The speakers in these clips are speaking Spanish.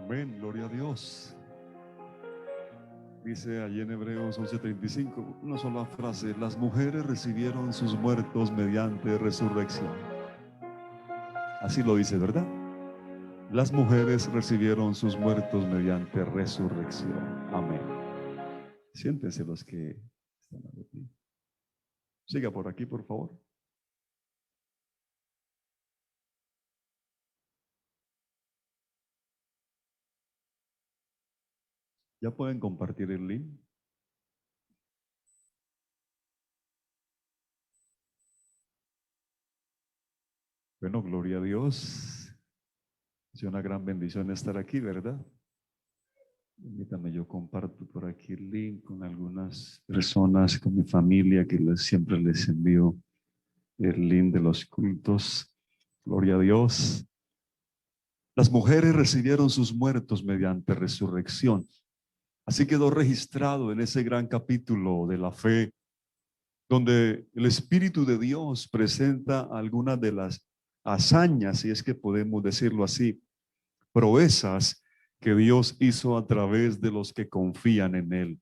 Amén, gloria a Dios. Dice allí en Hebreos 11:35, una sola frase: las mujeres recibieron sus muertos mediante resurrección. Así lo dice, ¿verdad? Las mujeres recibieron sus muertos mediante resurrección. Amén. Siéntense los que están aquí. Siga por aquí, por favor. Ya pueden compartir el link. Bueno, gloria a Dios. Es una gran bendición estar aquí, ¿verdad? Permítame, yo comparto por aquí el link con algunas personas, con mi familia, que siempre les envío el link de los cultos. Gloria a Dios. Las mujeres recibieron sus muertos mediante resurrección. Así quedó registrado en ese gran capítulo de la fe, donde el Espíritu de Dios presenta algunas de las hazañas, si es que podemos decirlo así, proezas que Dios hizo a través de los que confían en Él.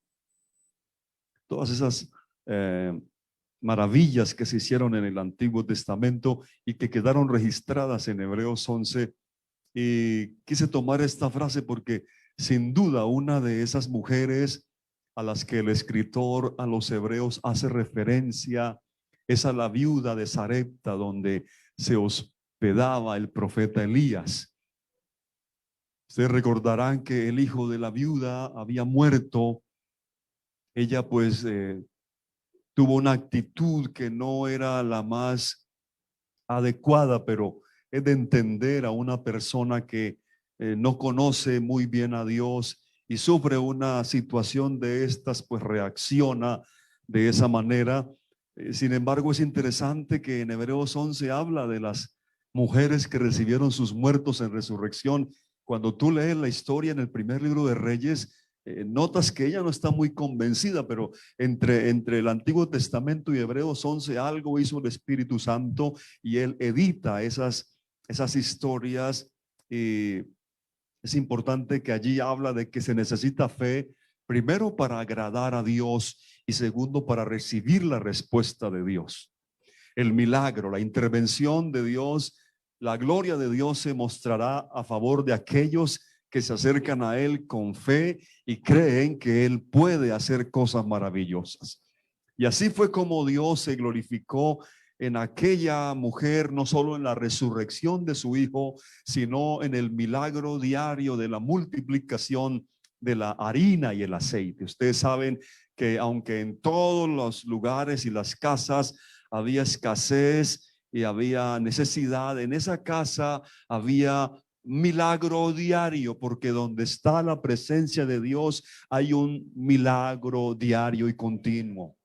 Todas esas maravillas que se hicieron en el Antiguo Testamento y que quedaron registradas en Hebreos 11. Y quise tomar esta frase porque sin duda una de esas mujeres a las que el escritor a los hebreos hace referencia es a la viuda de Sarepta, donde se hospedaba el profeta Elías. Ustedes recordarán que el hijo de la viuda había muerto. Ella pues tuvo una actitud que no era la más adecuada, pero es de entender a una persona que no conoce muy bien a Dios y sufre una situación de estas, pues reacciona de esa manera. Sin embargo, es interesante que en Hebreos 11 habla de las mujeres que recibieron sus muertos en resurrección. Cuando tú lees la historia en el primer libro de Reyes, notas que ella no está muy convencida, pero entre el Antiguo Testamento y Hebreos 11 algo hizo el Espíritu Santo y él edita esas historias. Y es importante que allí habla de que se necesita fe, primero para agradar a Dios y segundo para recibir la respuesta de Dios. El milagro, la intervención de Dios, la gloria de Dios se mostrará a favor de aquellos que se acercan a Él con fe y creen que Él puede hacer cosas maravillosas. Y así fue como Dios se glorificó en aquella mujer, no solo en la resurrección de su hijo, sino en el milagro diario de la multiplicación de la harina y el aceite. Ustedes saben que aunque en todos los lugares y las casas había escasez y había necesidad, en esa casa había milagro diario, porque donde está la presencia de Dios hay un milagro diario y continuo.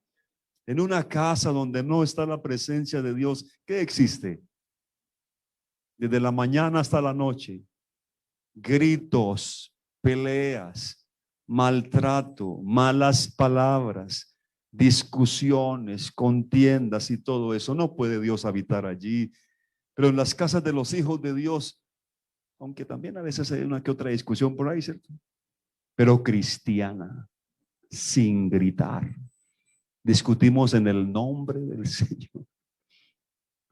En una casa donde no está la presencia de Dios, ¿qué existe? Desde la mañana hasta la noche, gritos, peleas, maltrato, malas palabras, discusiones, contiendas y todo eso. No puede Dios habitar allí. Pero en las casas de los hijos de Dios, aunque también a veces hay una que otra discusión por ahí, ¿cierto? Pero cristiana, sin gritar. Discutimos en el nombre del Señor.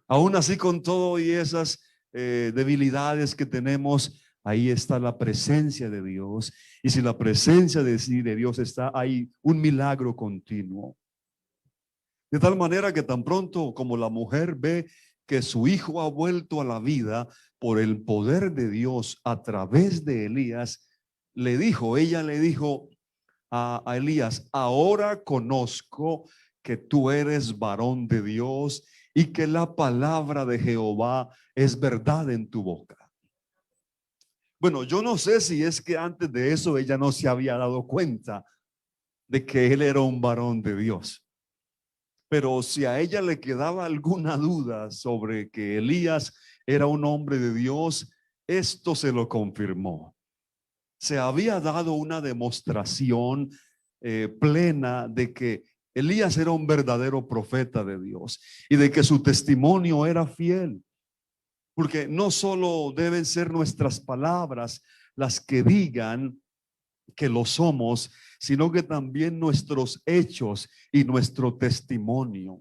Aún así, con todo y esas debilidades que tenemos, ahí está la presencia de Dios. Y si la presencia de Dios está, hay un milagro continuo. De tal manera que tan pronto como la mujer ve que su hijo ha vuelto a la vida por el poder de Dios a través de Elías, ella le dijo a Elías: ahora conozco que tú eres varón de Dios y que la palabra de Jehová es verdad en tu boca. Bueno, yo no sé si es que antes de eso ella no se había dado cuenta de que él era un varón de Dios. Pero si a ella le quedaba alguna duda sobre que Elías era un hombre de Dios, esto se lo confirmó. Se había dado una demostración plena de que Elías era un verdadero profeta de Dios y de que su testimonio era fiel. Porque no solo deben ser nuestras palabras las que digan que lo somos, sino que también nuestros hechos y nuestro testimonio.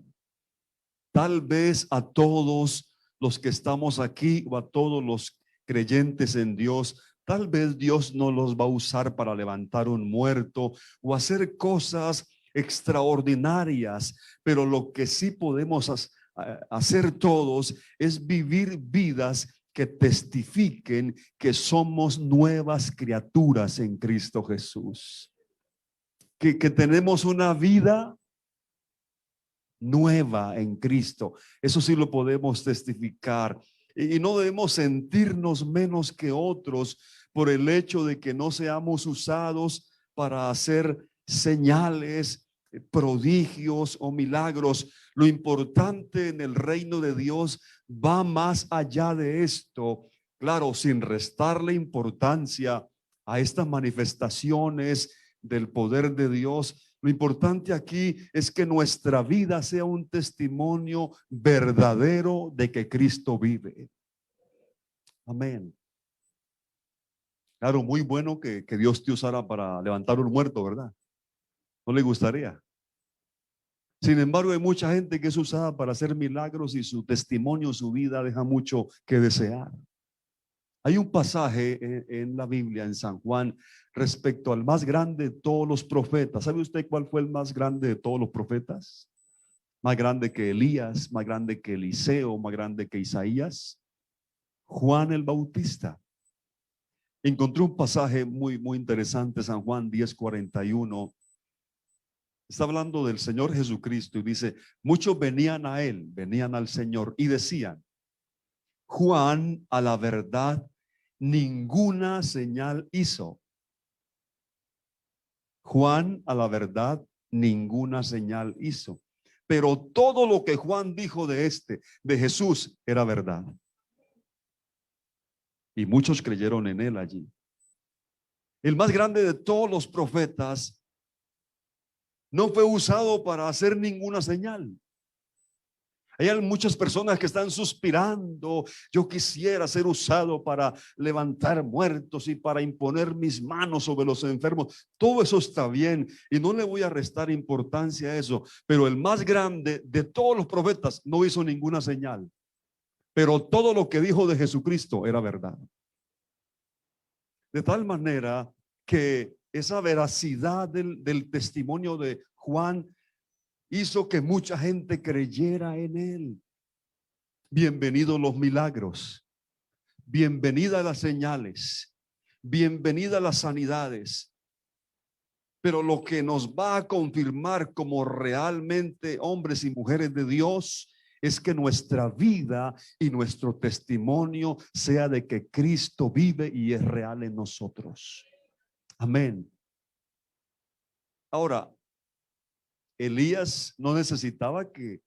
Tal vez a todos los que estamos aquí o a todos los creyentes en Dios, tal vez Dios no los va a usar para levantar un muerto o hacer cosas extraordinarias, pero lo que sí podemos hacer todos es vivir vidas que testifiquen que somos nuevas criaturas en Cristo Jesús, que tenemos una vida nueva en Cristo. Eso sí lo podemos testificar. Y no debemos sentirnos menos que otros por el hecho de que no seamos usados para hacer señales, prodigios o milagros. Lo importante en el reino de Dios va más allá de esto. Claro, sin restarle importancia a estas manifestaciones del poder de Dios. Lo importante aquí es que nuestra vida sea un testimonio verdadero de que Cristo vive. Amén. Claro, muy bueno que Dios te usara para levantar un muerto, ¿verdad? ¿No le gustaría? Sin embargo, hay mucha gente que es usada para hacer milagros y su testimonio, su vida deja mucho que desear. Hay un pasaje en la Biblia, en San Juan, respecto al más grande de todos los profetas. ¿Sabe usted cuál fue el más grande de todos los profetas? Más grande que Elías, más grande que Eliseo, más grande que Isaías. Juan el Bautista. Encontré un pasaje muy interesante, San Juan 10:41. Está hablando del Señor Jesucristo y dice, muchos venían a él, venían al Señor y decían, Juan a la verdad ninguna señal hizo. Juan a la verdad ninguna señal hizo. Pero todo lo que Juan dijo de Jesús, era verdad. Y muchos creyeron en él allí. El más grande de todos los profetas no fue usado para hacer ninguna señal. Hay muchas personas que están suspirando, yo quisiera ser usado para levantar muertos y para imponer mis manos sobre los enfermos. Todo eso está bien y no le voy a restar importancia a eso, pero el más grande de todos los profetas no hizo ninguna señal, pero todo lo que dijo de Jesucristo era verdad. De tal manera que esa veracidad del testimonio de Juan hizo que mucha gente creyera en él. Bienvenidos los milagros, bienvenidas las señales, bienvenidas las sanidades. Pero lo que nos va a confirmar como realmente hombres y mujeres de Dios es que nuestra vida y nuestro testimonio sea de que Cristo vive y es real en nosotros. Amén. Ahora, Elías no necesitaba que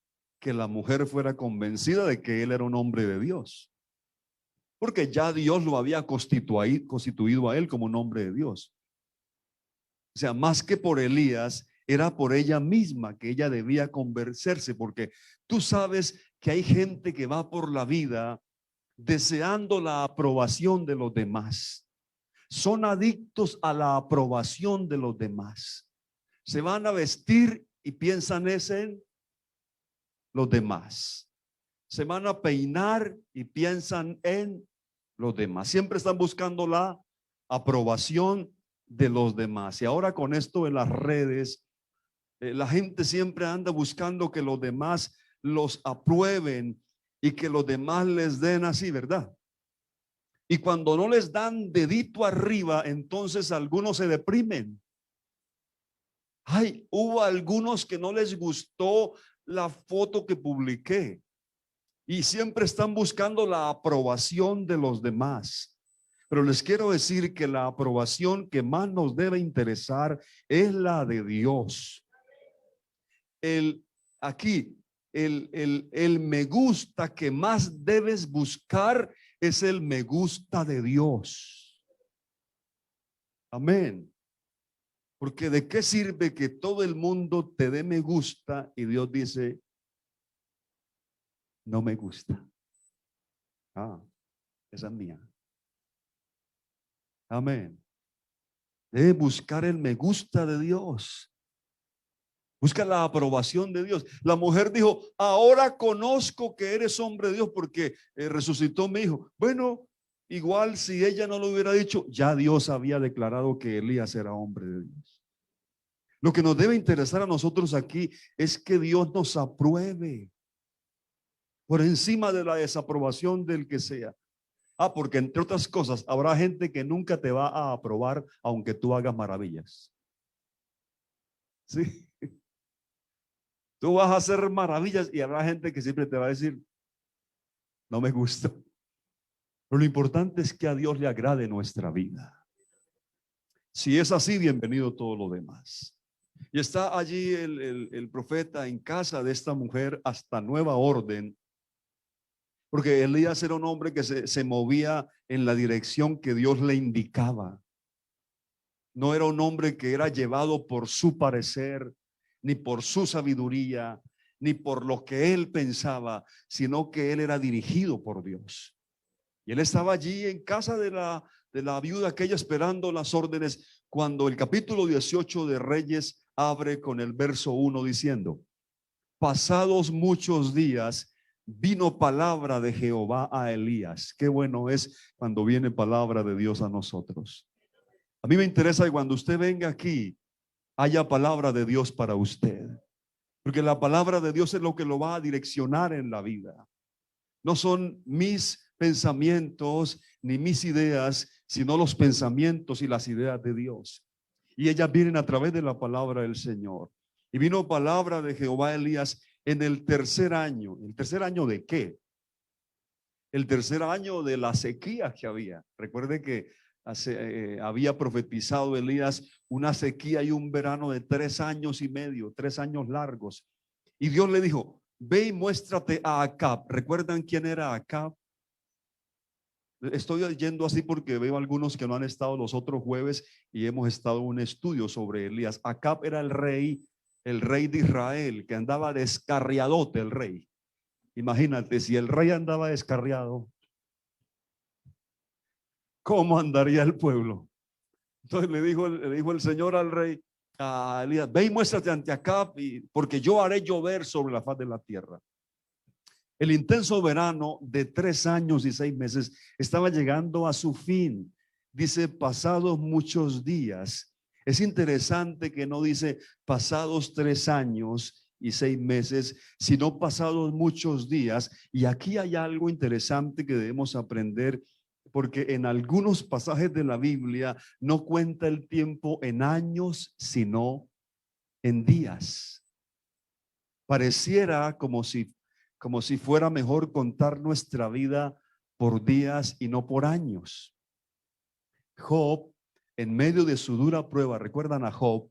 la mujer fuera convencida de que él era un hombre de Dios, porque ya Dios lo había constituido a él como un hombre de Dios. O sea, más que por Elías, era por ella misma que ella debía convencerse, porque tú sabes que hay gente que va por la vida deseando la aprobación de los demás. Son adictos a la aprobación de los demás. Se van a vestir y piensan en los demás. Se van a peinar y piensan en los demás. Siempre están buscando la aprobación de los demás. Y ahora con esto en las redes, la gente siempre anda buscando que los demás los aprueben y que los demás les den así, ¿verdad? Y cuando no les dan dedito arriba, entonces algunos se deprimen. Ay, hubo algunos que no les gustó la foto que publiqué y siempre están buscando la aprobación de los demás. Pero les quiero decir que la aprobación que más nos debe interesar es la de Dios. Aquí, el me gusta que más debes buscar es el me gusta de Dios. Amén. Porque de qué sirve que todo el mundo te dé me gusta y Dios dice, no me gusta. Ah, esa es mía. Amén. Debe buscar el me gusta de Dios. Busca la aprobación de Dios. La mujer dijo, ahora conozco que eres hombre de Dios porque resucitó mi hijo. Bueno, igual si ella no lo hubiera dicho, ya Dios había declarado que Elías era hombre de Dios. Lo que nos debe interesar a nosotros aquí es que Dios nos apruebe por encima de la desaprobación del que sea. Porque entre otras cosas, habrá gente que nunca te va a aprobar aunque tú hagas maravillas. Sí. Tú vas a hacer maravillas y habrá gente que siempre te va a decir, no me gusta. Pero lo importante es que a Dios le agrade nuestra vida. Si es así, bienvenido todo lo demás. Y está allí el profeta en casa de esta mujer hasta nueva orden. Porque Elías era un hombre que se movía en la dirección que Dios le indicaba. No era un hombre que era llevado por su parecer, ni por su sabiduría, ni por lo que él pensaba, sino que él era dirigido por Dios. Y él estaba allí en casa de la viuda aquella esperando las órdenes, cuando el capítulo 18 de Reyes abre con el verso 1 diciendo: pasados muchos días vino palabra de Jehová a Elías. Qué bueno es cuando viene palabra de Dios a nosotros. A mí me interesa que cuando usted venga aquí haya palabra de Dios para usted, porque la palabra de Dios es lo que lo va a direccionar en la vida. No son mis pensamientos ni mis ideas, sino los pensamientos y las ideas de Dios. Y ellas vienen a través de la palabra del Señor. Y vino palabra de Jehová a Elías en el tercer año. ¿El tercer año de qué? El tercer año de la sequía que había. Recuerde que había profetizado Elías una sequía y un verano de 3 años y medio, 3 años largos. Y Dios le dijo: ve y muéstrate a Acab. ¿Recuerdan quién era Acab? Estoy yendo así porque veo algunos que no han estado los otros jueves y hemos estado en un estudio sobre Elías. Acab era el rey de Israel, que andaba descarriadote el rey. Imagínate, si el rey andaba descarriado, ¿cómo andaría el pueblo? Entonces le dijo el Señor al rey, a Elías: ve y muéstrate ante Acab, porque yo haré llover sobre la faz de la tierra. El intenso verano de 3 años y 6 meses estaba llegando a su fin. Dice, pasados muchos días. Es interesante que no dice pasados 3 años y 6 meses, sino pasados muchos días. Y aquí hay algo interesante que debemos aprender, porque en algunos pasajes de la Biblia no cuenta el tiempo en años, sino en días. Pareciera como si fuera mejor contar nuestra vida por días y no por años. Job, en medio de su dura prueba, recuerdan a Job,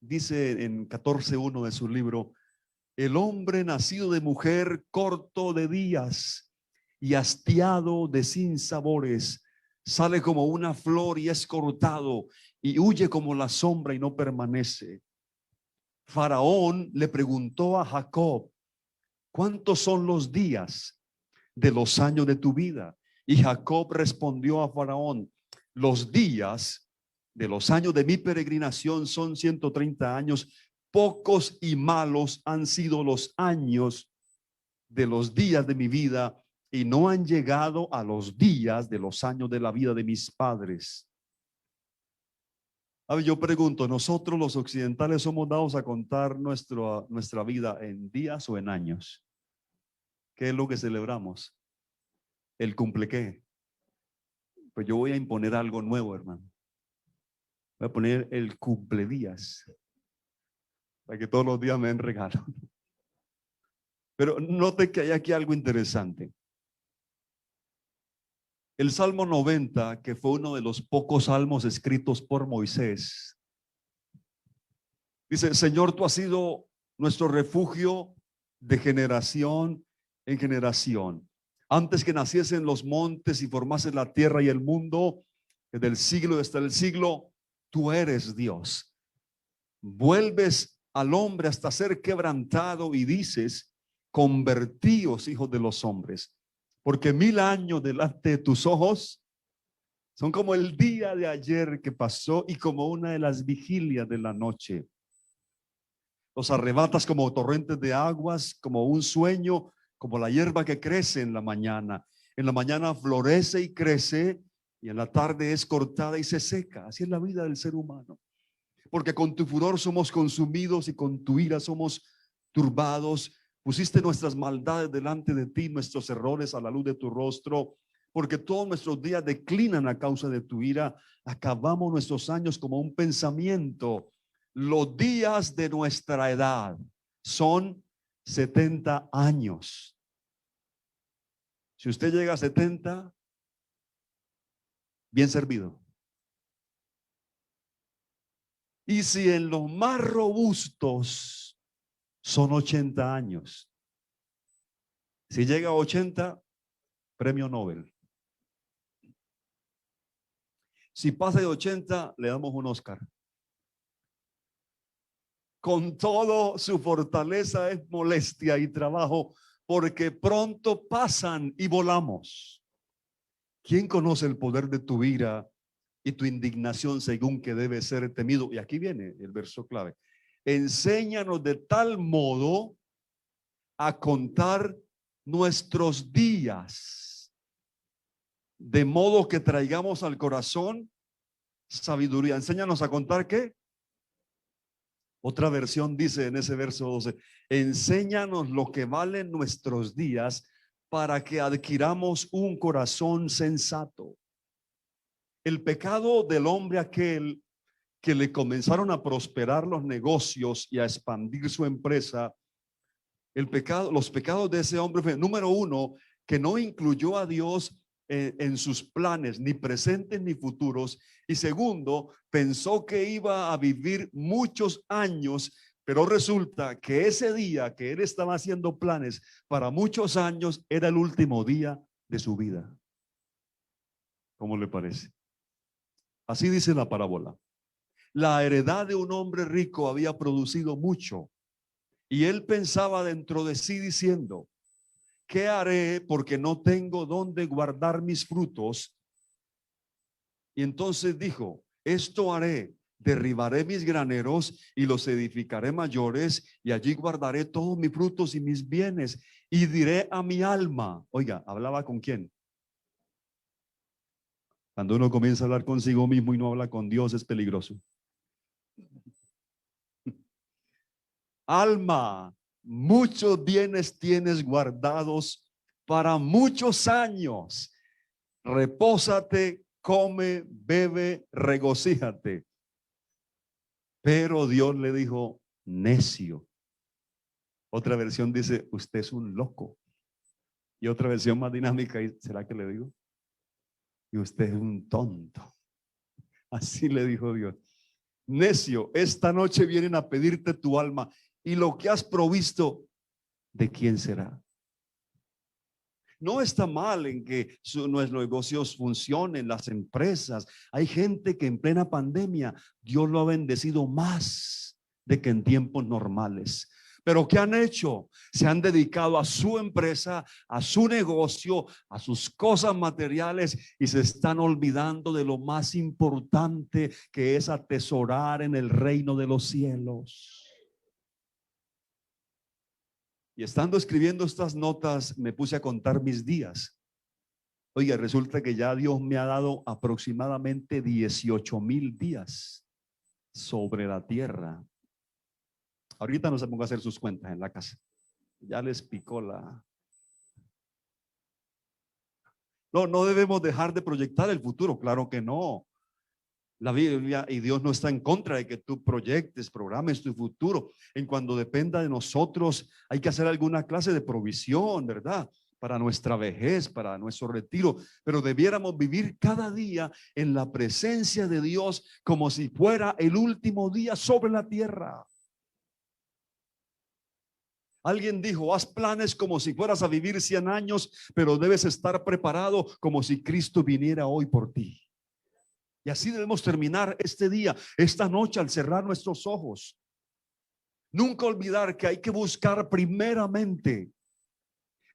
dice en 14:1 de su libro: el hombre nacido de mujer, corto de días y hastiado de sinsabores, sale como una flor y es cortado, y huye como la sombra y no permanece. Faraón le preguntó a Jacob: ¿cuántos son los días de los años de tu vida? Y Jacob respondió a Faraón: los días de los años de mi peregrinación son 130 años. Pocos y malos han sido los años de los días de mi vida, y no han llegado a los días de los años de la vida de mis padres. A ver, yo pregunto, ¿nosotros los occidentales somos dados a contar nuestra vida en días o en años? ¿Qué es lo que celebramos? ¿El cumple qué? Pues yo voy a imponer algo nuevo, hermano. Voy a poner el cumpledías, para que todos los días me den regalo. Pero note que hay aquí algo interesante. El Salmo 90, que fue uno de los pocos salmos escritos por Moisés, dice: Señor, tú has sido nuestro refugio de generación en generación. Antes que naciesen los montes y formasen la tierra y el mundo, desde el siglo hasta el siglo, tú eres Dios. Vuelves al hombre hasta ser quebrantado y dices: convertíos, hijos de los hombres, porque 1000 años delante de tus ojos Son como el día de ayer que pasó y como una de las vigilias de la noche. Los arrebatas como torrentes de aguas, como un sueño, como la hierba que crece en la mañana. En la mañana florece y crece y en la tarde es cortada y se seca. Así es la vida del ser humano. Porque con tu furor somos consumidos y con tu ira somos turbados. Pusiste nuestras maldades delante de ti, nuestros errores a la luz de tu rostro. Porque todos nuestros días declinan a causa de tu ira. Acabamos nuestros años como un pensamiento. Los días de nuestra edad son 70 años. Si usted llega a 70, bien servido. Y si en los más robustos son 80 años, si llega a 80, premio Nobel. Si pasa de 80, le damos un Oscar. Con todo, su fortaleza es molestia y trabajo, porque pronto pasan y volamos. ¿Quién conoce el poder de tu ira y tu indignación según que debe ser temido? Y aquí viene el verso clave. Enséñanos de tal modo a contar nuestros días, de modo que traigamos al corazón sabiduría. Enséñanos a contar ¿qué? Otra versión dice en ese verso 12, enséñanos lo que valen nuestros días para que adquiramos un corazón sensato. El pecado del hombre aquel que le comenzaron a prosperar los negocios y a expandir su empresa, los pecados de ese hombre fue, número uno, que no incluyó a Dios en sus planes, ni presentes ni futuros. Y segundo, pensó que iba a vivir muchos años, pero resulta que ese día que él estaba haciendo planes para muchos años era el último día de su vida. ¿Cómo le parece? Así dice la parábola. La heredad de un hombre rico había producido mucho y él pensaba dentro de sí diciendo, ¿qué haré porque no tengo dónde guardar mis frutos? Y entonces dijo, esto haré, derribaré mis graneros y los edificaré mayores y allí guardaré todos mis frutos y mis bienes y diré a mi alma, oiga, ¿hablaba con quién? Cuando uno comienza a hablar consigo mismo y no habla con Dios es peligroso. Alma, muchos bienes tienes guardados para muchos años. Repósate, come, bebe, regocíjate. Pero Dios le dijo, necio. Otra versión dice, usted es un loco. Y otra versión más dinámica, ¿será que le digo? Y usted es un tonto. Así le dijo Dios. Necio, esta noche vienen a pedirte tu alma y lo que has provisto, ¿de quién será? No está mal en que nuestros negocios funcionen, las empresas. Hay gente que en plena pandemia Dios lo ha bendecido más de que en tiempos normales. Pero ¿qué han hecho? Se han dedicado a su empresa, a su negocio, a sus cosas materiales y se están olvidando de lo más importante, que es atesorar en el reino de los cielos. Y estando escribiendo estas notas, me puse a contar mis días. Oiga, resulta que ya Dios me ha dado aproximadamente 18,000 días sobre la tierra. Ahorita no se ponga a hacer sus cuentas en la casa. Ya les picó la... No debemos dejar de proyectar el futuro, claro que no. La Biblia y Dios no está en contra de que tú proyectes, programes tu futuro. En cuando dependa de nosotros, hay que hacer alguna clase de provisión, ¿verdad? Para nuestra vejez, para nuestro retiro, pero debiéramos vivir cada día en la presencia de Dios como si fuera el último día sobre la tierra. Alguien dijo, haz planes como si fueras a vivir 100 años, pero debes estar preparado como si Cristo viniera hoy por ti. Y así debemos terminar este día, esta noche, al cerrar nuestros ojos. Nunca olvidar que hay que buscar primeramente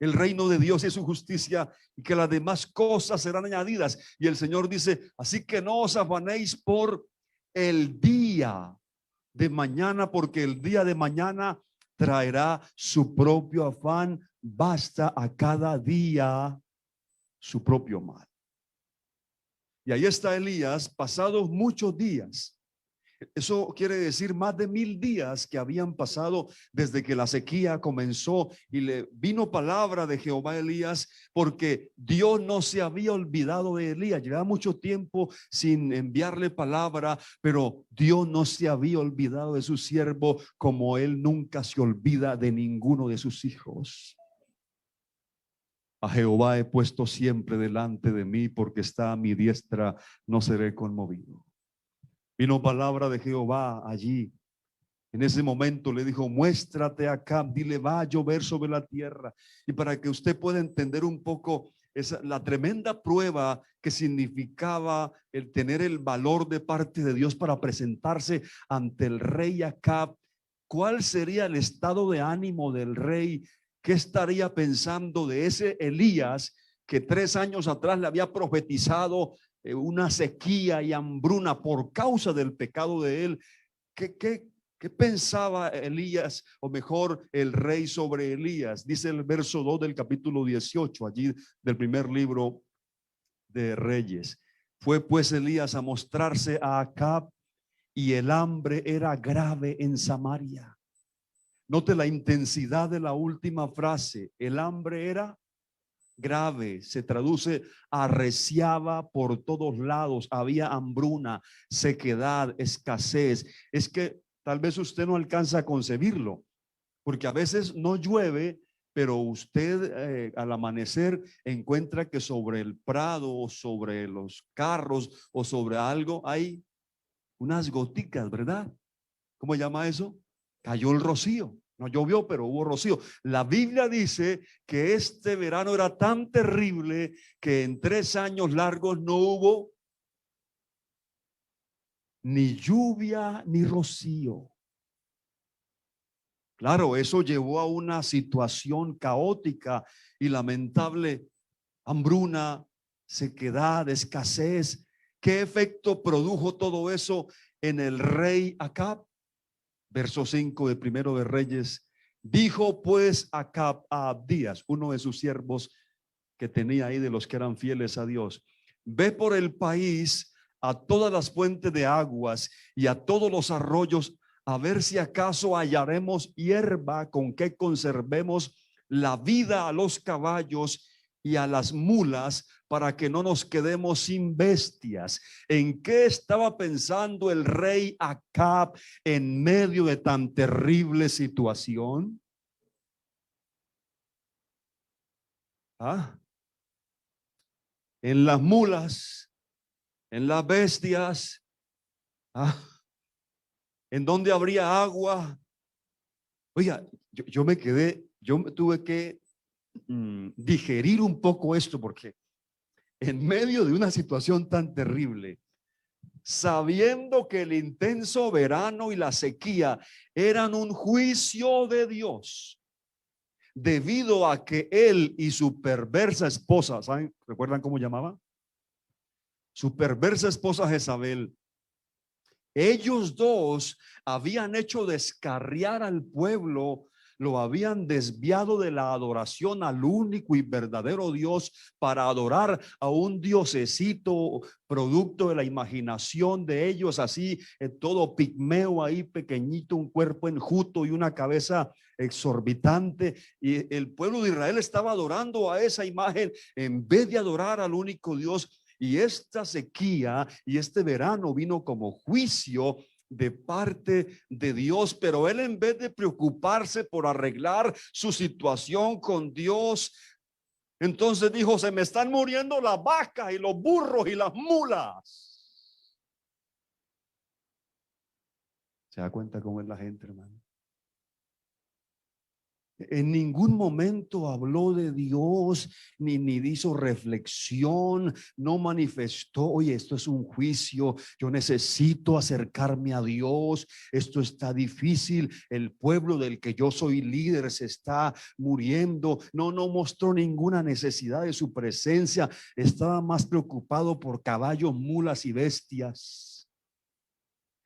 el reino de Dios y su justicia, y que las demás cosas serán añadidas. Y el Señor dice, así que no os afanéis por el día de mañana, porque el día de mañana traerá su propio afán. Basta a cada día su propio mal. Y ahí está Elías, pasados muchos días. Eso quiere decir más de 1000 días que habían pasado desde que la sequía comenzó, y le vino palabra de Jehová a Elías, porque Dios no se había olvidado de Elías. Llevaba mucho tiempo sin enviarle palabra, pero Dios no se había olvidado de su siervo, como él nunca se olvida de ninguno de sus hijos. A Jehová he puesto siempre delante de mí, porque está a mi diestra, no seré conmovido. Vino palabra de Jehová allí. En ese momento le dijo, muéstrate acá, dile, va a llover sobre la tierra. Y para que usted pueda entender un poco la tremenda prueba que significaba el tener el valor de parte de Dios para presentarse ante el rey Acab, ¿cuál sería el estado de ánimo del rey? ¿Qué estaría pensando de ese Elías que 3 años atrás le había profetizado una sequía y hambruna por causa del pecado de él? ¿Qué pensaba Elías, o mejor el rey, sobre Elías? Dice el verso 2 del capítulo 18 allí del primer libro de Reyes. Fue pues Elías a mostrarse a Acab, y el hambre era grave en Samaria. Note la intensidad de la última frase. El hambre era grave, se traduce arreciaba por todos lados, había hambruna, sequedad, escasez. Es que tal vez usted no alcanza a concebirlo, porque a veces no llueve, pero usted al amanecer encuentra que sobre el prado, o sobre los carros, o sobre algo hay unas goticas, ¿verdad? ¿Cómo llama eso? Cayó el rocío. No llovió, pero hubo rocío. La Biblia dice que este verano era tan terrible que en 3 años largos no hubo ni lluvia ni rocío. Claro, eso llevó a una situación caótica y lamentable, hambruna, sequedad, escasez. ¿Qué efecto produjo todo eso en el rey Acab? Verso 5 de Primero de Reyes. Dijo pues Acab a Abdías, uno de sus siervos que tenía ahí, de los que eran fieles a Dios: ve por el país a todas las fuentes de aguas y a todos los arroyos, a ver si acaso hallaremos hierba con que conservemos la vida a los caballos y a las mulas, para que no nos quedemos sin bestias. ¿En qué estaba pensando el rey Acab en medio de tan terrible situación? En las mulas, en las bestias, en donde habría agua. Oiga, yo me quedé, yo me tuve que digerir un poco esto, porque en medio de una situación tan terrible, sabiendo que el intenso verano y la sequía eran un juicio de Dios, debido a que él y su perversa esposa, ¿saben? ¿Recuerdan cómo llamaba? Su perversa esposa Jezabel. Ellos dos habían hecho descarriar al pueblo, lo habían desviado de la adoración al único y verdadero Dios para adorar a un diosecito producto de la imaginación de ellos, así todo pigmeo ahí pequeñito, un cuerpo enjuto y una cabeza exorbitante. Y el pueblo de Israel estaba adorando a esa imagen en vez de adorar al único Dios. Y esta sequía y este verano vino como juicio de parte de Dios, pero él, en vez de preocuparse por arreglar su situación con Dios, entonces dijo: se me están muriendo las vacas y los burros y las mulas. ¿Se da cuenta cómo es la gente, hermano? En ningún momento habló de Dios, ni hizo reflexión, no manifestó, oye, esto es un juicio, yo necesito acercarme a Dios, esto está difícil, el pueblo del que yo soy líder se está muriendo. No mostró ninguna necesidad de su presencia, estaba más preocupado por caballos, mulas y bestias.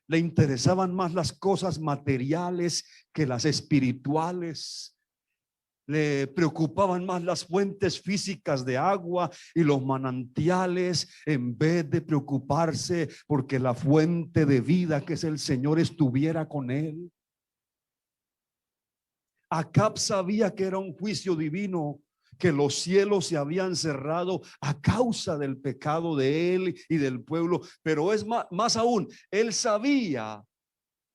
Le interesaban más las cosas materiales que las espirituales. Le preocupaban más las fuentes físicas de agua y los manantiales, en vez de preocuparse porque la fuente de vida, que es el Señor, estuviera con él. Acab sabía que era un juicio divino, que los cielos se habían cerrado a causa del pecado de él y del pueblo, pero es más aún, él sabía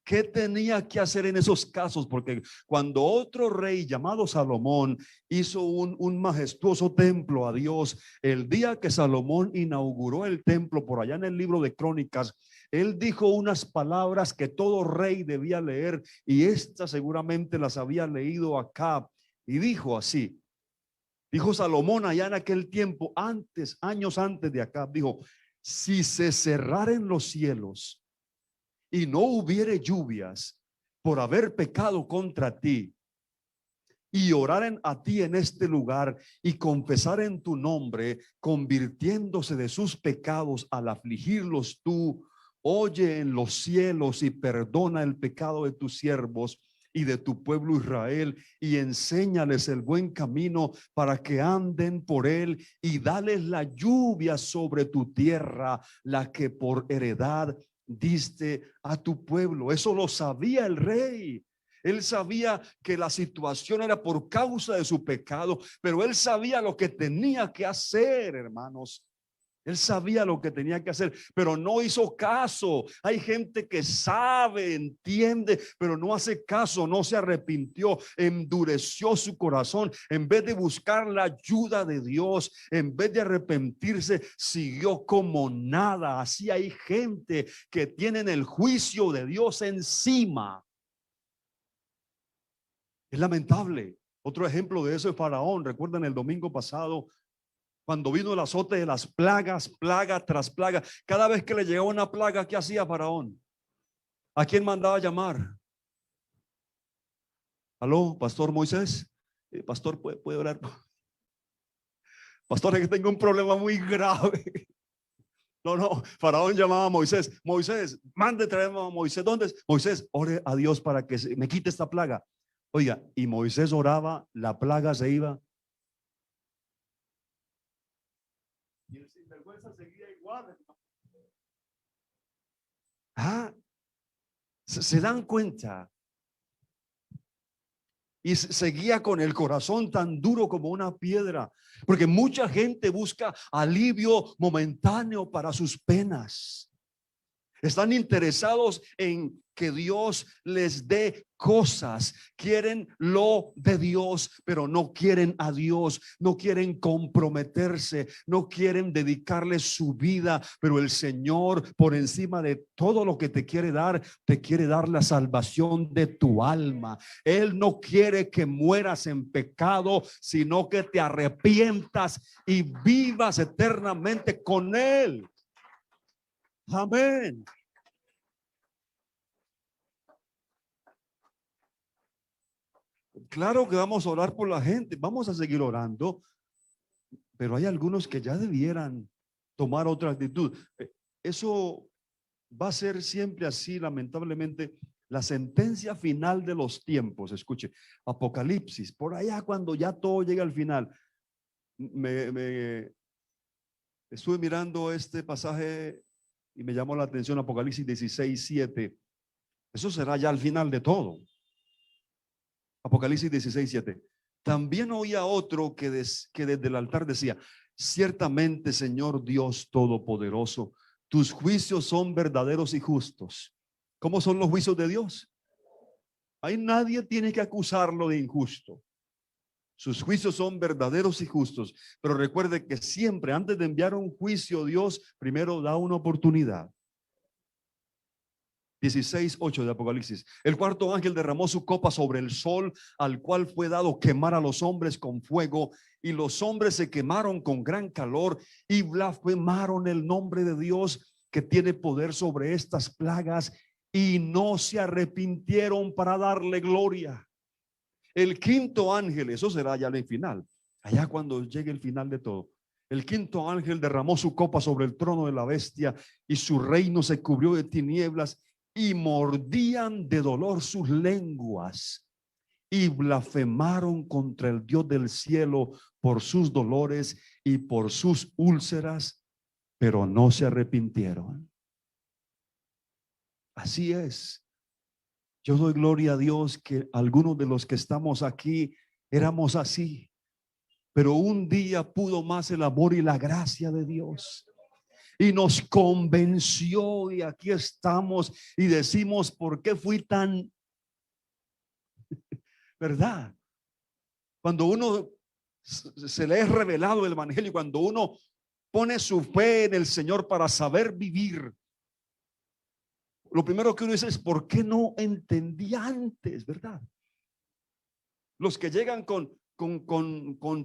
¿qué tenía que hacer en esos casos? Porque cuando otro rey llamado Salomón hizo un majestuoso templo a Dios, el día que Salomón inauguró el templo, por allá en el libro de Crónicas, él dijo unas palabras que todo rey debía leer, y estas seguramente las había leído Acab, y dijo así. Dijo Salomón allá en aquel tiempo, años antes de Acab, dijo: si se cerraren los cielos y no hubiere lluvias por haber pecado contra ti, y oraren a ti en este lugar y confesaren tu nombre, convirtiéndose de sus pecados al afligirlos tú, oye en los cielos y perdona el pecado de tus siervos y de tu pueblo Israel, y enséñales el buen camino para que anden por él, y dales la lluvia sobre tu tierra, la que por heredad diste a tu pueblo. Eso lo sabía el rey. Él sabía que la situación era por causa de su pecado, pero él sabía lo que tenía que hacer, hermanos. Él sabía lo que tenía que hacer, pero no hizo caso. Hay gente que sabe, entiende, pero no hace caso, no se arrepintió, endureció su corazón. En vez de buscar la ayuda de Dios, en vez de arrepentirse, siguió como nada. Así hay gente que tienen el juicio de Dios encima. Es lamentable. Otro ejemplo de eso es Faraón. Recuerdan el domingo pasado, cuando vino el azote de las plagas, plaga tras plaga. Cada vez que le llegaba una plaga, ¿qué hacía Faraón? ¿A quién mandaba llamar? ¿Aló, Pastor Moisés? Pastor, ¿puede orar? Pastor, es que tengo un problema muy grave. No, Faraón llamaba a Moisés. Moisés, mande traemos a Moisés. ¿Dónde es? Moisés, ore a Dios para que me quite esta plaga. Oiga, y Moisés oraba, la plaga se iba. Y el sinvergüenza seguía igual. Se dan cuenta. Y seguía con el corazón tan duro como una piedra, porque mucha gente busca alivio momentáneo para sus penas. Están interesados en que Dios les dé cosas. Quieren lo de Dios, pero no quieren a Dios. No quieren comprometerse. No quieren dedicarle su vida. Pero el Señor, por encima de todo lo que te quiere dar la salvación de tu alma. Él no quiere que mueras en pecado, sino que te arrepientas y vivas eternamente con Él. Amén. Claro que vamos a orar por la gente, vamos a seguir orando, pero hay algunos que ya debieran tomar otra actitud. Eso va a ser siempre así, lamentablemente. La sentencia final de los tiempos, escuche, Apocalipsis, por allá cuando ya todo llega al final. Me estuve mirando este pasaje y me llamó la atención, Apocalipsis 16:7. Eso será ya al final de todo. Apocalipsis 16:7. También oía otro que desde el altar decía: ciertamente, Señor Dios Todopoderoso, tus juicios son verdaderos y justos. ¿Cómo son los juicios de Dios? Ahí nadie tiene que acusarlo de injusto. Sus juicios son verdaderos y justos. Pero recuerde que siempre, antes de enviar un juicio, Dios primero da una oportunidad. 16:8 de Apocalipsis. El cuarto ángel derramó su copa sobre el sol, al cual fue dado quemar a los hombres con fuego, y los hombres se quemaron con gran calor y blasfemaron el nombre de Dios, que tiene poder sobre estas plagas, y no se arrepintieron para darle gloria. El quinto ángel, eso será ya el final, allá cuando llegue el final de todo. El quinto ángel derramó su copa sobre el trono de la bestia, y su reino se cubrió de tinieblas, y mordían de dolor sus lenguas, y blasfemaron contra el Dios del cielo por sus dolores y por sus úlceras, pero no se arrepintieron. Así es. Yo doy gloria a Dios que algunos de los que estamos aquí éramos así, pero un día pudo más el amor y la gracia de Dios, y nos convenció, y aquí estamos y decimos: ¿por qué fui tan? ¿Verdad? Cuando uno se le es revelado el evangelio, cuando uno pone su fe en el Señor para saber vivir, lo primero que uno dice es: ¿por qué no entendí antes? ¿Verdad? Los que llegan con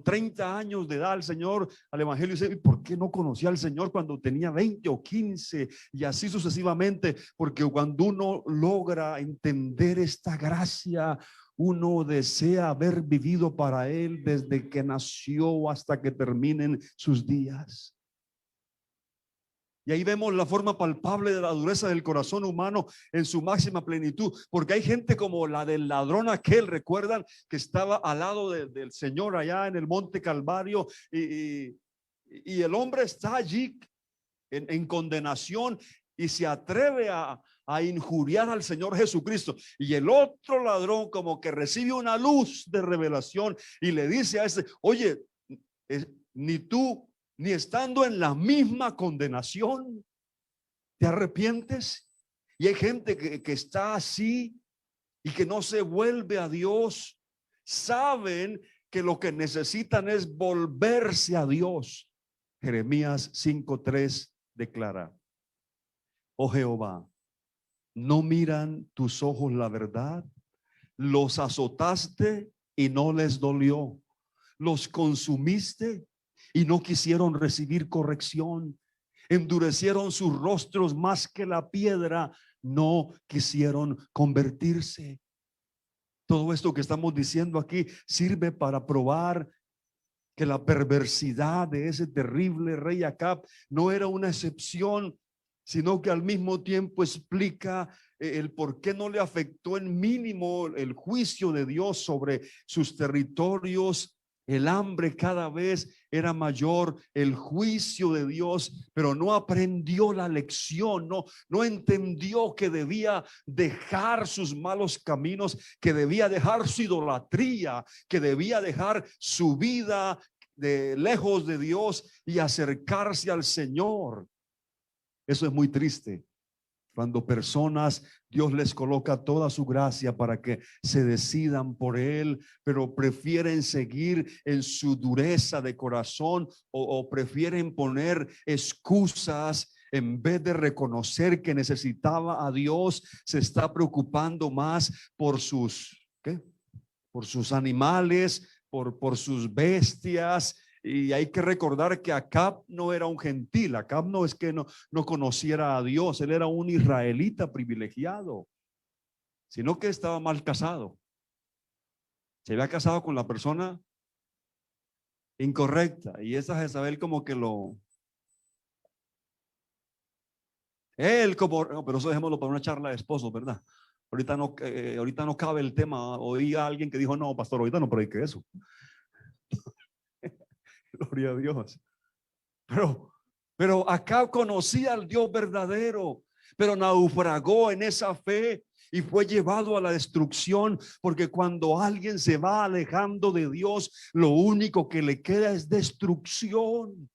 30 años de edad al Señor, al evangelio, dicen: ¿por qué no conocía al Señor cuando tenía 20 o 15? Y así sucesivamente, porque cuando uno logra entender esta gracia, uno desea haber vivido para Él desde que nació hasta que terminen sus días. Y ahí vemos la forma palpable de la dureza del corazón humano en su máxima plenitud, porque hay gente como la del ladrón aquel, recuerdan, que estaba al lado del Señor allá en el monte Calvario, y el hombre está allí en condenación, y se atreve a injuriar al Señor Jesucristo, y el otro ladrón como que recibe una luz de revelación y le dice a ese: oye, ni tú, ni estando en la misma condenación, te arrepientes. Y hay gente que está así y que no se vuelve a Dios. Saben que lo que necesitan es volverse a Dios. Jeremías 5:3 declara: oh Jehová, ¿no miran tus ojos la verdad? Los azotaste y no les dolió, los consumiste y no quisieron recibir corrección, endurecieron sus rostros más que la piedra, no quisieron convertirse. Todo esto que estamos diciendo aquí sirve para probar que la perversidad de ese terrible rey Acab no era una excepción, sino que al mismo tiempo explica el por qué no le afectó en mínimo el juicio de Dios sobre sus territorios. El hambre cada vez era mayor, el juicio de Dios, pero no aprendió la lección, no entendió que debía dejar sus malos caminos, que debía dejar su idolatría, que debía dejar su vida de lejos de Dios y acercarse al Señor. Eso es muy triste. Cuando personas, Dios les coloca toda su gracia para que se decidan por Él, pero prefieren seguir en su dureza de corazón, o prefieren poner excusas en vez de reconocer que necesitaba a Dios. Se está preocupando más por sus, ¿qué? Por sus animales, por sus bestias. Y hay que recordar que Acab no era un gentil. Acab no es que no conociera a Dios. Él era un israelita privilegiado, sino que estaba mal casado. Se había casado con la persona incorrecta. Y esa Jezabel como que él como, no, pero eso dejémoslo para una charla de esposos, ¿verdad? Ahorita no cabe el tema. Oí a alguien que dijo: no, pastor, ahorita no predique eso. Gloria a Dios. Pero Acab conocía al Dios verdadero, pero naufragó en esa fe y fue llevado a la destrucción, porque cuando alguien se va alejando de Dios, lo único que le queda es destrucción.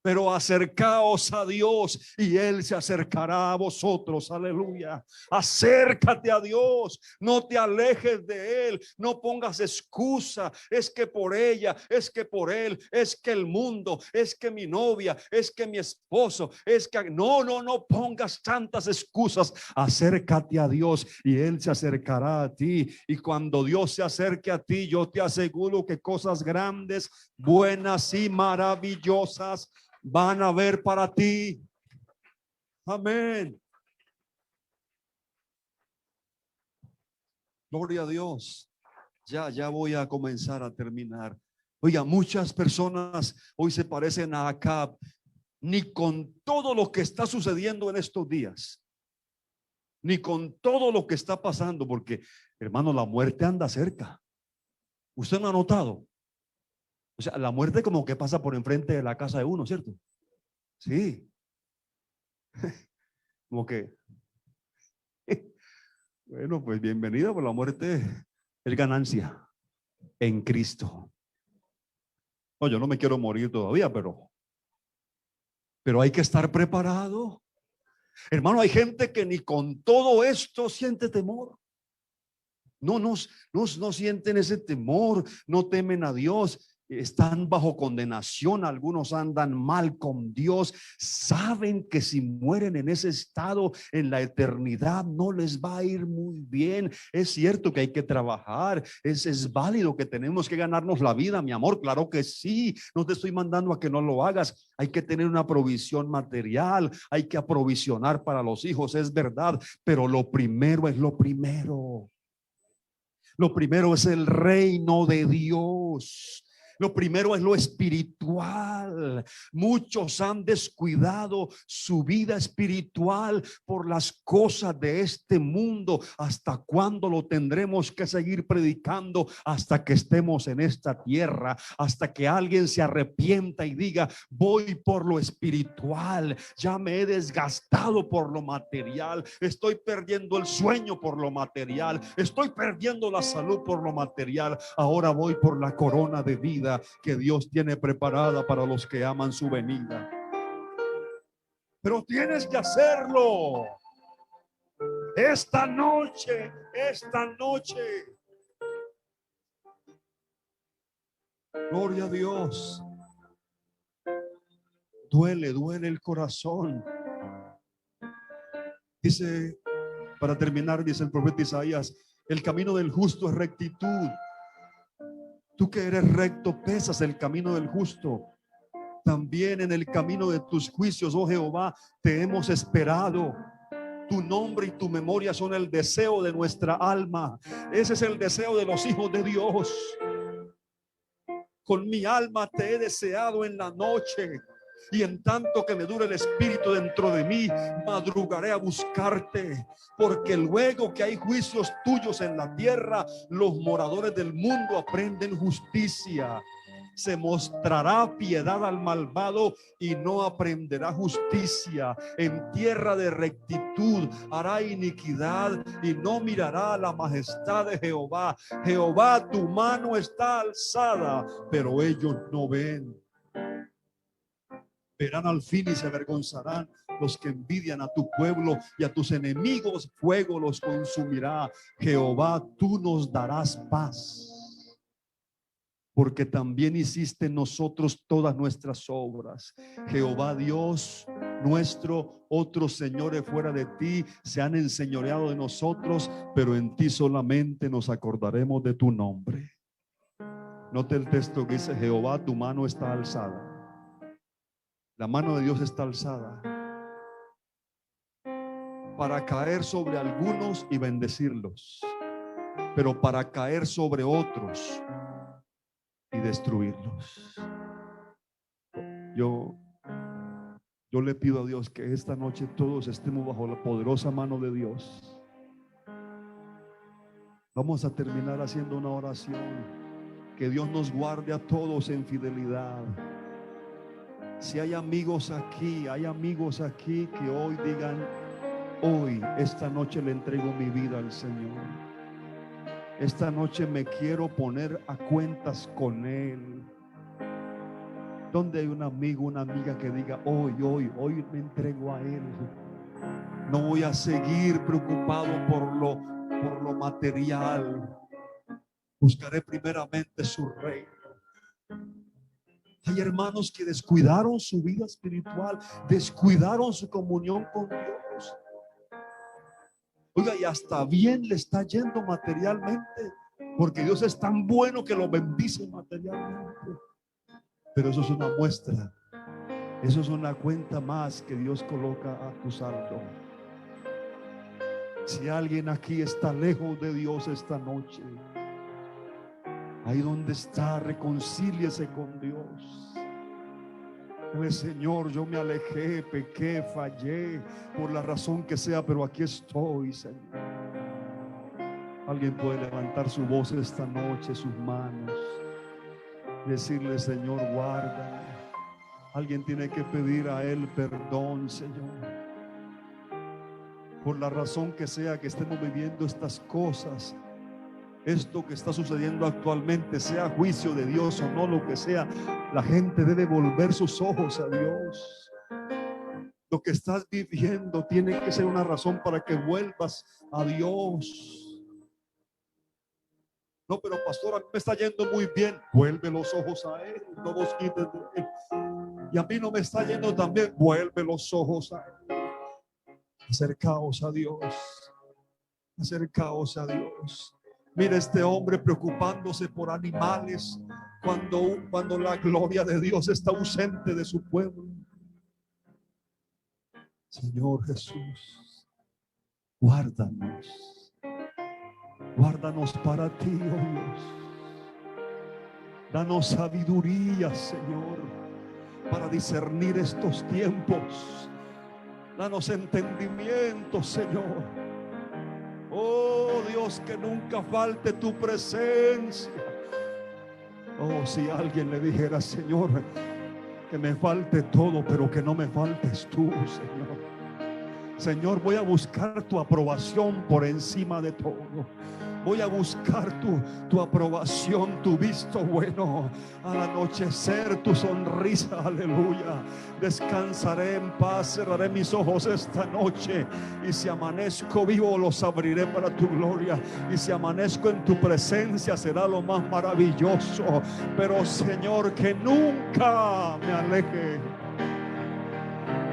Pero acercaos a Dios y Él se acercará a vosotros. Aleluya. Acércate a Dios. No te alejes de Él. No pongas excusa. Es que por ella, es que por él, es que el mundo, es que mi novia, es que mi esposo, es que no pongas tantas excusas. Acércate a Dios y Él se acercará a ti. Y cuando Dios se acerque a ti, yo te aseguro que cosas grandes, buenas y maravillosas van a ver para ti. Amén. Gloria a Dios. Ya voy a comenzar a terminar. Oiga, muchas personas hoy se parecen a Acab, ni con todo lo que está sucediendo en estos días, ni con todo lo que está pasando, porque hermano, la muerte anda cerca. Usted no ha notado. O sea, la muerte como que pasa por enfrente de la casa de uno, ¿cierto? Sí. Como que, bueno, pues bienvenida, por la muerte es ganancia en Cristo. No, yo no me quiero morir todavía, pero hay que estar preparado. Hermano, hay gente que ni con todo esto siente temor. No sienten ese temor, no temen a Dios. Están bajo condenación, algunos andan mal con Dios, saben que si mueren en ese estado en la eternidad no les va a ir muy bien. Es cierto que hay que trabajar, es válido que tenemos que ganarnos la vida, mi amor, claro que sí, no te estoy mandando a que no lo hagas. Hay que tener una provisión material, hay que aprovisionar para los hijos, es verdad, pero lo primero es lo primero. Lo primero es el reino de Dios. Lo primero es lo espiritual. Muchos han descuidado su vida espiritual por las cosas de este mundo. ¿Hasta cuándo lo tendremos que seguir predicando? Hasta que estemos en esta tierra, hasta que alguien se arrepienta y diga: voy por lo espiritual. Ya me he desgastado por lo material. Estoy perdiendo el sueño por lo material. Estoy perdiendo la salud por lo material. Ahora voy por la corona de vida que Dios tiene preparada para los que aman su venida. Pero tienes que hacerlo esta noche, Gloria a Dios. Duele el corazón. Dice, para terminar, dice el profeta Isaías: el camino del justo es rectitud. Tú que eres recto, pesas el camino del justo. También en el camino de tus juicios, oh Jehová, te hemos esperado. Tu nombre y tu memoria son el deseo de nuestra alma. Ese es el deseo de los hijos de Dios. Con mi alma te he deseado en la noche, y en tanto que me dure el espíritu dentro de mí, madrugaré a buscarte. Porque luego que hay juicios tuyos en la tierra, los moradores del mundo aprenden justicia. Se mostrará piedad al malvado y no aprenderá justicia. En tierra de rectitud hará iniquidad y no mirará la majestad de Jehová. Jehová, tu mano está alzada, pero ellos no ven. Verán al fin y se avergonzarán los que envidian a tu pueblo, y a tus enemigos fuego los consumirá. Jehová, tú nos darás paz, porque también hiciste en nosotros todas nuestras obras. Jehová Dios nuestro, otros señores fuera de ti se han enseñoreado de nosotros, pero en ti solamente nos acordaremos de tu nombre. Note el texto que dice: Jehová, tu mano está alzada. La mano de Dios está alzada para caer sobre algunos y bendecirlos, pero para caer sobre otros y destruirlos. Yo le pido a Dios que esta noche todos estemos bajo la poderosa mano de Dios. Vamos a terminar haciendo una oración. Que Dios nos guarde a todos en fidelidad. Si hay amigos aquí que hoy digan: hoy, esta noche le entrego mi vida al Señor. Esta noche me quiero poner a cuentas con Él. Donde hay un amigo, una amiga que diga: hoy me entrego a Él. No voy a seguir preocupado por lo material. Buscaré primeramente su reino. Hay hermanos que descuidaron su vida espiritual, descuidaron su comunión con Dios. Oiga, y hasta bien le está yendo materialmente, porque Dios es tan bueno que lo bendice materialmente. Pero eso es una muestra, eso es una cuenta más que Dios coloca a tu saldo. Si alguien aquí está lejos de Dios esta noche, ahí donde está, reconcíliese con Dios. Dile: Señor, yo me alejé, pequé, fallé, por la razón que sea, pero aquí estoy, Señor. Alguien puede levantar su voz esta noche, sus manos, decirle: Señor, guárdame. Alguien tiene que pedir a Él perdón, Señor, por la razón que sea que estemos viviendo estas cosas. Esto que está sucediendo actualmente, sea juicio de Dios o no, lo que sea, la gente debe volver sus ojos a Dios. Lo que estás viviendo tiene que ser una razón para que vuelvas a Dios. No, pero pastor, a mí me está yendo muy bien. Vuelve los ojos a Él, no los quites de Él. Y a mí no me está yendo tan bien. Vuelve los ojos a Él. Acercaos a Dios. Acercaos a Dios. Mira este hombre preocupándose por animales cuando la gloria de Dios está ausente de su pueblo. Señor Jesús, guárdanos. Guárdanos para ti, oh Dios. Danos sabiduría, Señor, para discernir estos tiempos. Danos entendimiento, Señor. Oh Dios, que nunca falte tu presencia. Oh, si alguien le dijera: Señor, que me falte todo, pero que no me faltes tú, Señor. Señor, voy a buscar tu aprobación por encima de todo. Voy a buscar tu aprobación, tu visto bueno. Al anochecer, tu sonrisa, aleluya. Descansaré en paz, cerraré mis ojos esta noche. Y si amanezco vivo, los abriré para tu gloria. Y si amanezco en tu presencia, será lo más maravilloso. Pero Señor, que nunca me aleje.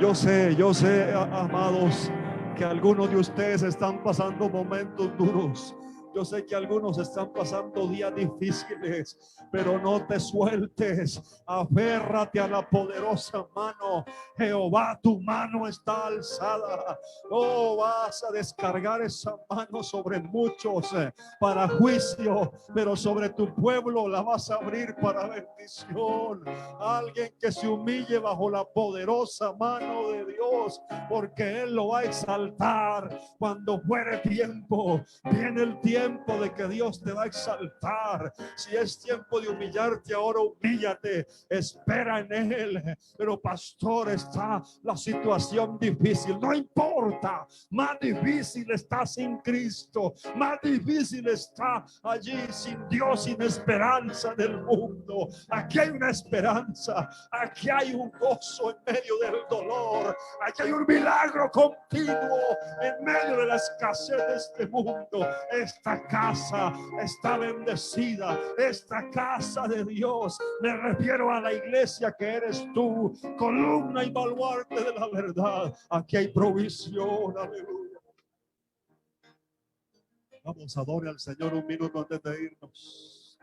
Yo sé, amados, que algunos de ustedes están pasando momentos duros. Yo sé que algunos están pasando días difíciles, pero no te sueltes. Aférrate a la poderosa mano. Jehová, tu mano está alzada. Oh, vas a descargar esa mano sobre muchos para juicio, pero sobre tu pueblo la vas a abrir para bendición. Alguien que se humille bajo la poderosa mano de Dios, porque Él lo va a exaltar. Cuando fuere tiempo, viene el tiempo de que Dios te va a exaltar. Si es tiempo de humillarte, ahora humíllate, espera en Él. Pero pastor, está la situación difícil. No importa, más difícil está sin Cristo, más difícil está allí sin Dios, sin esperanza del mundo. Aquí hay una esperanza, aquí hay un gozo en medio del dolor, aquí hay un milagro continuo en medio de la escasez de este mundo. Esta casa está bendecida, esta casa de Dios, me refiero a la iglesia que eres tú, columna y baluarte de la verdad. Aquí hay provisión, aleluya. Vamos, adore al Señor un minuto antes de irnos.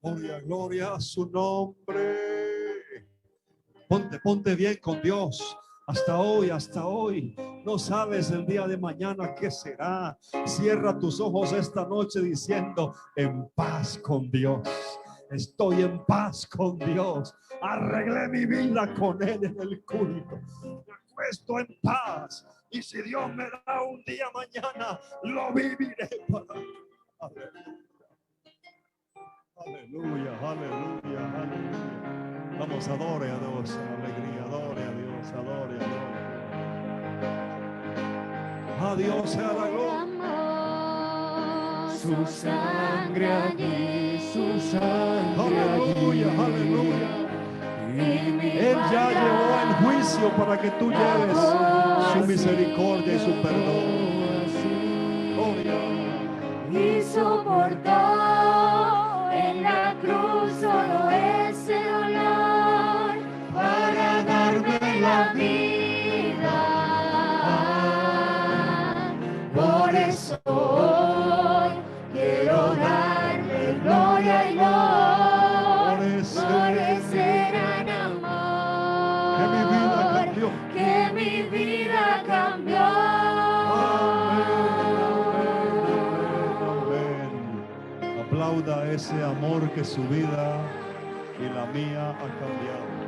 Gloria, gloria a su nombre. Ponte bien con Dios. Hasta hoy. No sabes el día de mañana qué será. Cierra tus ojos esta noche diciendo: en paz con Dios. Estoy en paz con Dios. Arreglé mi vida con Él en el culto. Me acuesto en paz. Y si Dios me da un día mañana, lo viviré para Él. Aleluya, aleluya, aleluya. Vamos, adore a Dios en alegría, adore a Dios, adore a Dios. A Dios sea la gloria. Su sangre allí, su sangre allí. Aleluya, aleluya. Y Él ya llevó el juicio para que tú lleves su misericordia y su perdón. Gloria. Y soportó en la cruz todo ese dolor para darme la vida. Por eso hoy quiero darle gloria y honor por ese gran amor Que mi vida cambió. que mi vida cambió. Amén. Aplauda ese amor que su vida y la mía ha cambiado.